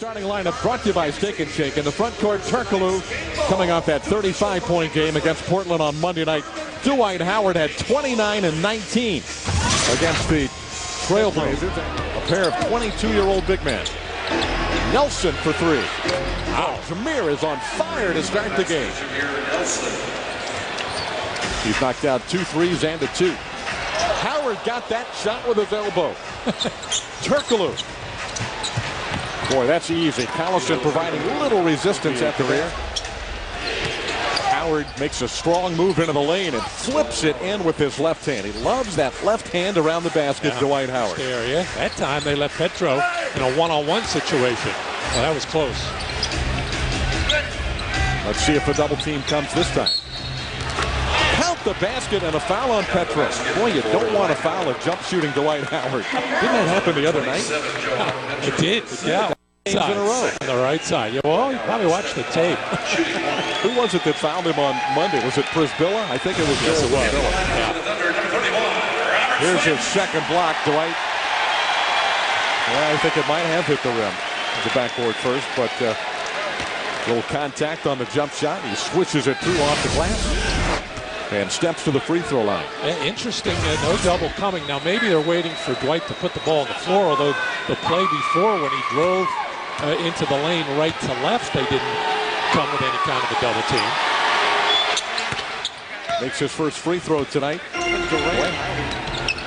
Starting lineup brought to you by Steak and Shake. In the front court, Turkoglu coming off that 35-point game against Portland on Monday night. Dwight Howard had 29 and 19 against the Trailblazers. A pair of 22-year-old big men. Nelson for three. Wow, Jameer is on fire to start the game. He's knocked out 2 threes and a 2. Howard got that shot with his elbow. Turkoglu. Boy, that's easy. Collison providing little resistance at the rear. Howard makes a strong move into the lane and flips it in with his left hand. He loves that left hand around the basket, Dwight Howard. Area. That time they left Petro in a one-on-one situation. Well, that was close. Let's see if a double team comes this time. Count the basket and a foul on Petro. Boy, you don't want to foul a jump shooting Dwight Howard. Didn't that happen the other night? It did. Yeah. Games in a row. On the right side. Yeah, well, you probably watched the tape. Who was it that fouled him on Monday? Was it Prisbilla? I think it was. Yes, it was. Yeah. Here's his second block, Dwight. Well, I think it might have hit the rim. The backboard first, but a little contact on the jump shot. He switches it through off the glass and steps to the free throw line. Interesting, no double coming. Now maybe they're waiting for Dwight to put the ball on the floor, although the play before when he drove into the lane right to left, they didn't come with any kind of a double team. Makes his first free throw tonight. Durant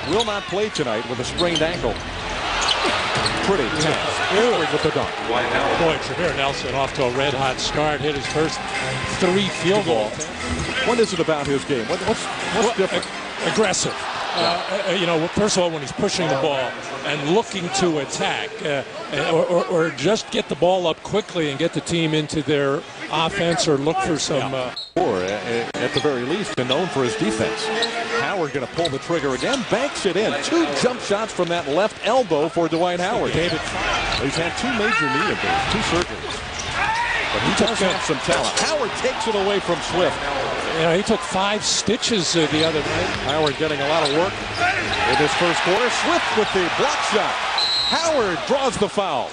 will not play tonight with a sprained ankle. Pretty tough. With the dunk. Boy, Jameer Nelson off to a red-hot start. Hit his first 3 field goals. What is it about his game? What's different? Aggressive. You know, first of all, when he's pushing the ball and looking to attack, or just get the ball up quickly and get the team into their offense, or look for some. Or at the very least, and known for his defense. Howard going to pull the trigger again, banks it in. 2 jump shots from that left elbow for Dwight Howard. He's had 2 major knee injuries, 2 surgeries. But he does have some talent. Howard takes it away from Swift. You know, he took 5 stitches the other night. Howard getting a lot of work in this first quarter. Swift with the block shot. Howard draws the foul.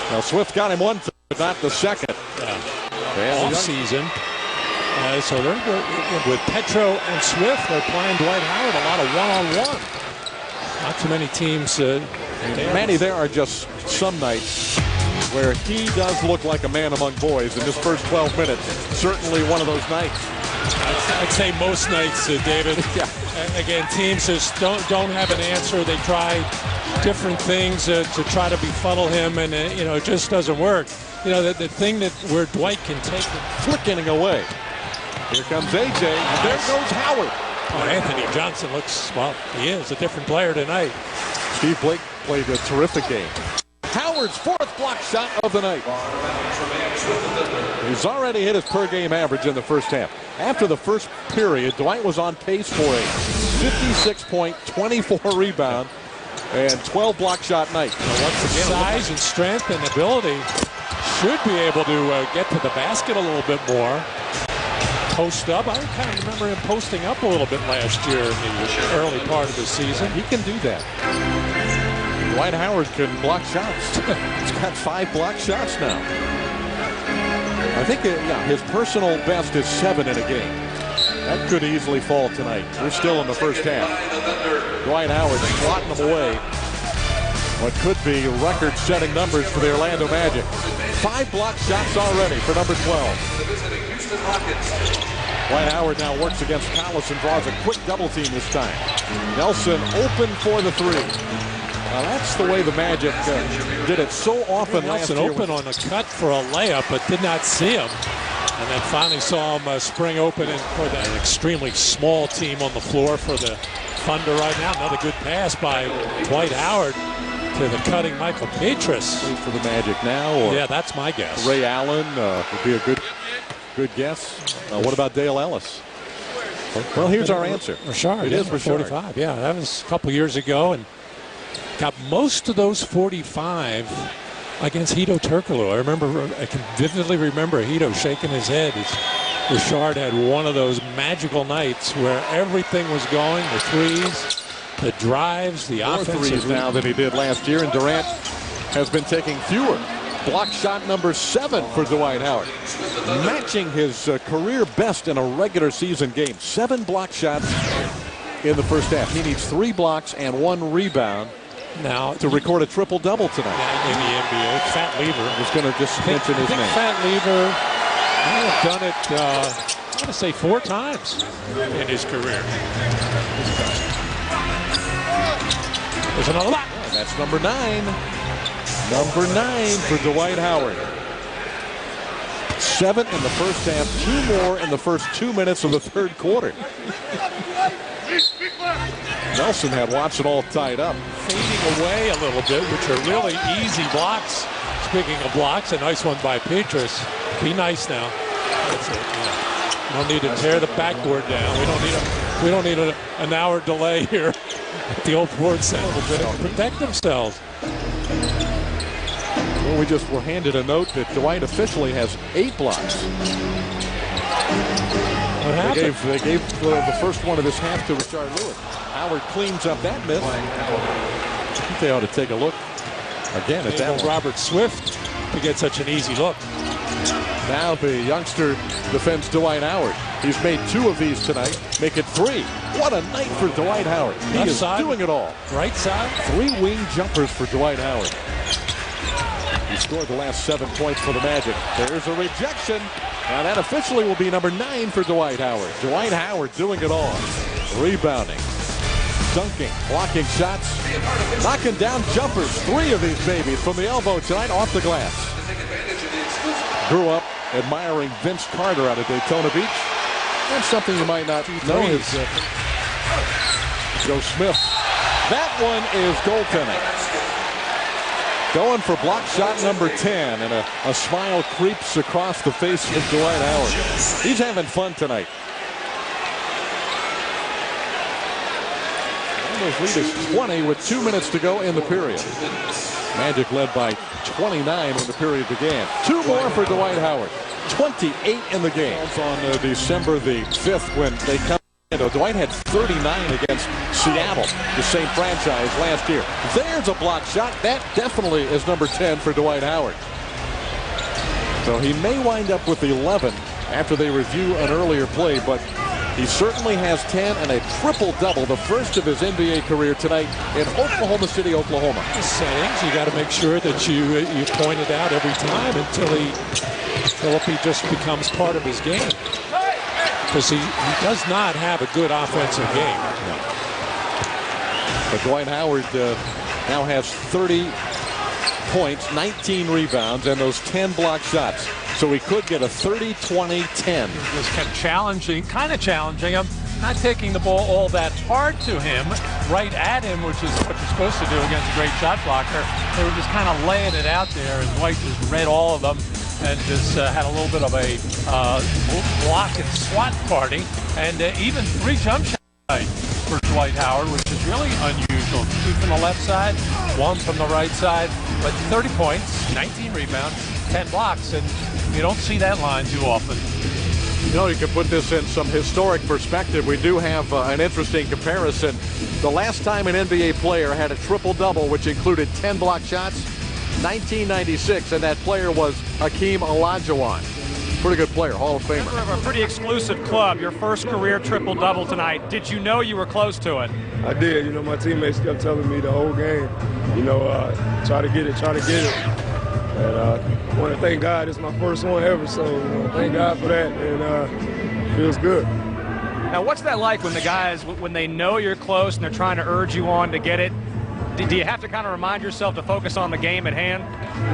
Now Swift got him one, but not the second. Off season. So they're with Petro and Swift. They're playing Dwight Howard a lot of one-on-one. Not too many teams. Manny, there are just some nights where he does look like a man among boys in this first 12 minutes. Certainly one of those nights. I'd say most nights, David. Yeah. Again, teams just don't have an answer. They try different things to try to befuddle him, and you know, it just doesn't work. You know, the thing that where Dwight can take it, flicking away. Here comes AJ, and there goes Howard. Oh, Anthony Johnson looks, well, he is a different player tonight. Steve Blake played a terrific game. Howard's 4th block shot of the night. He's already hit his per-game average in the first half. After the first period, Dwight was on pace for a 56-point, 24-rebound, and 12 block shot night. So once again, size and strength and ability, should be able to get to the basket a little bit more. Post up. I kind of remember him posting up a little bit last year in the early part of the season. He can do that. Dwight Howard can block shots. He's got 5 block shots now. I think his personal best is 7 in a game. That could easily fall tonight. We're still in the first half. Dwight Howard swatting them away. What could be record-setting numbers for the Orlando Magic. 5 block shots already for number 12. Dwight Howard now works against Collison, draws a quick double team this time. Nelson open for the 3. Now that's the way the Magic did it so often last year. Nelson open on a cut for a layup, but did not see him. And then finally saw him spring open and put an extremely small team on the floor for the Thunder right now. Another good pass by Dwight Howard to the cutting Michael Petras. Wait for the Magic now? Or yeah, that's my guess. Ray Allen would be a good guess. What about Dale Ellis? Well, here's our answer. Rashard. It is Rashard. 45. Yeah, that was a couple years ago, and got most of those 45 against Hedo Turkoglu. I can vividly remember Hedo shaking his head as Rashard had one of those magical nights where everything was going, the threes, the drives, the offense. More threes now than he did last year, and Durant has been taking fewer. Block shot number 7 for Dwight Howard, matching his career best in a regular season game. 7 block shots in the first half. He needs 3 blocks and 1 rebound now to record a triple-double tonight. In the NBA, Fat Lever. I was going to just mention his name. Fat Lever may have done it, I want to say 4 times in his career. There's another block. Yeah, that's number 9. Number 9 for Dwight Howard. 7 in the first half, 2 more in the first 2 minutes of the third quarter. Nelson had Watson all tied up. Fading away a little bit, which are really easy blocks. Speaking of blocks, a nice one by Petrus. Be nice now. That's it. Yeah. We don't need to tear the backboard down. We don't need an hour delay here at the Old Ford Center to protect themselves. Well, we just were handed a note that Dwight officially has 8 blocks. What happened? They gave the first one of this half to Richard Lewis. Howard cleans up that miss. I think they ought to take a look again at that one. Robert Swift to get such an easy look. Now the youngster defends Dwight Howard. He's made 2 of these tonight. Make it 3. What a night for Dwight Howard. He is doing it all. Right side. 3 wing jumpers for Dwight Howard. He scored the last 7 points for the Magic. There's a rejection. Now that officially will be number 9 for Dwight Howard. Dwight Howard doing it all. Rebounding, dunking, blocking shots, knocking down jumpers. 3 of these babies from the elbow tonight off the glass. Grew up admiring Vince Carter out of Daytona Beach. That's something you might not know is Joe Smith. That one is goaltending. Going for block shot number 10, and a smile creeps across the face of Dwight Howard. He's having fun tonight. Almost lead is 20 with 2 minutes to go in the period. Magic led by 29 when the period began. 2 more for Dwight Howard. 28 in the game. On December the 5th when they come. Dwight had 39 against Seattle, the same franchise last year. There's a block shot. That definitely is number 10 for Dwight Howard. So he may wind up with 11 after they review an earlier play, but he certainly has 10 and a triple-double, the first of his NBA career tonight in Oklahoma City, Oklahoma. The settings, you got to make sure that you point it out every time until he just becomes part of his game. Because he does not have a good offensive game. No. But Dwight Howard now has 30 points, 19 rebounds, and those 10 block shots. So he could get a 30-20-10. Just kept kind of challenging him, not taking the ball all that hard to him, right at him, which is what you're supposed to do against a great shot blocker. They were just kind of laying it out there, and Dwight just read all of them. And just had a little bit of a block and swat party. And even 3 jump shots for Dwight Howard, which is really unusual. 2 from the left side, 1 from the right side. But 30 points, 19 rebounds, 10 blocks. And you don't see that line too often. You know, you can put this in some historic perspective. We do have an interesting comparison. The last time an NBA player had a triple-double, which included 10 block shots, 1996, and that player was Hakeem Olajuwon. Pretty good player, Hall of Famer. Member of a pretty exclusive club, your first career triple-double tonight. Did you know you were close to it? I did. You know, my teammates kept telling me the whole game, try to get it, try to get it. And I want to thank God. It's my first one ever, so thank God for that, and it feels good. Now, what's that like when the guys, when they know you're close and they're trying to urge you on to get it? Do you have to kind of remind yourself to focus on the game at hand?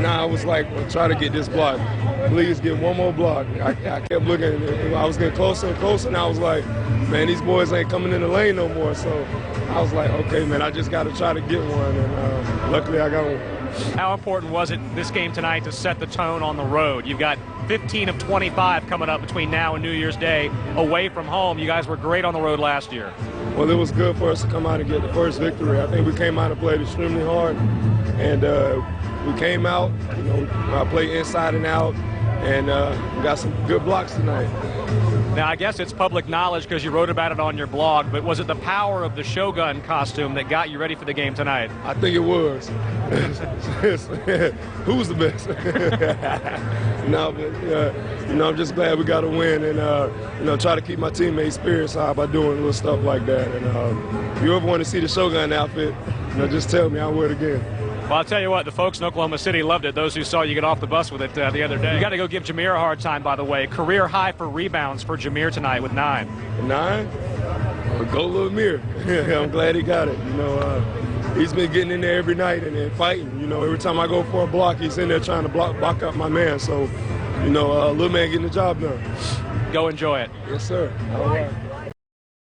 Nah, I was like, well, try to get this block. Please get one more block. I kept looking. I was getting closer and closer, and I was like, man, these boys ain't coming in the lane no more. So I was like, okay, man, I just got to try to get one, and luckily I got one. How important was it this game tonight to set the tone on the road? You've got 15 of 25 coming up between now and New Year's Day away from home. You guys were great on the road last year. Well, it was good for us to come out and get the first victory. I think we came out and played extremely hard, and we came out, I played inside and out, and we got some good blocks tonight. Now, I guess it's public knowledge because you wrote about it on your blog, but was it the power of the Shogun costume that got you ready for the game tonight? I think it was. Who's the best? No, but I'm just glad we got a win, and try to keep my teammates' spirits high by doing little stuff like that. And if you ever want to see the Shogun outfit, just tell me. I'll wear it again. Well, I'll tell you what, the folks in Oklahoma City loved it. Those who saw you get off the bus with it the other day. You got to go give Jameer a hard time, by the way. Career high for rebounds for Jameer tonight with 9. 9? Well, go little Mir. I'm glad he got it. He's been getting in there every night and fighting. Every time I go for a block, he's in there trying to block up my man. So, little man getting the job done. Go enjoy it. Yes, sir. All right.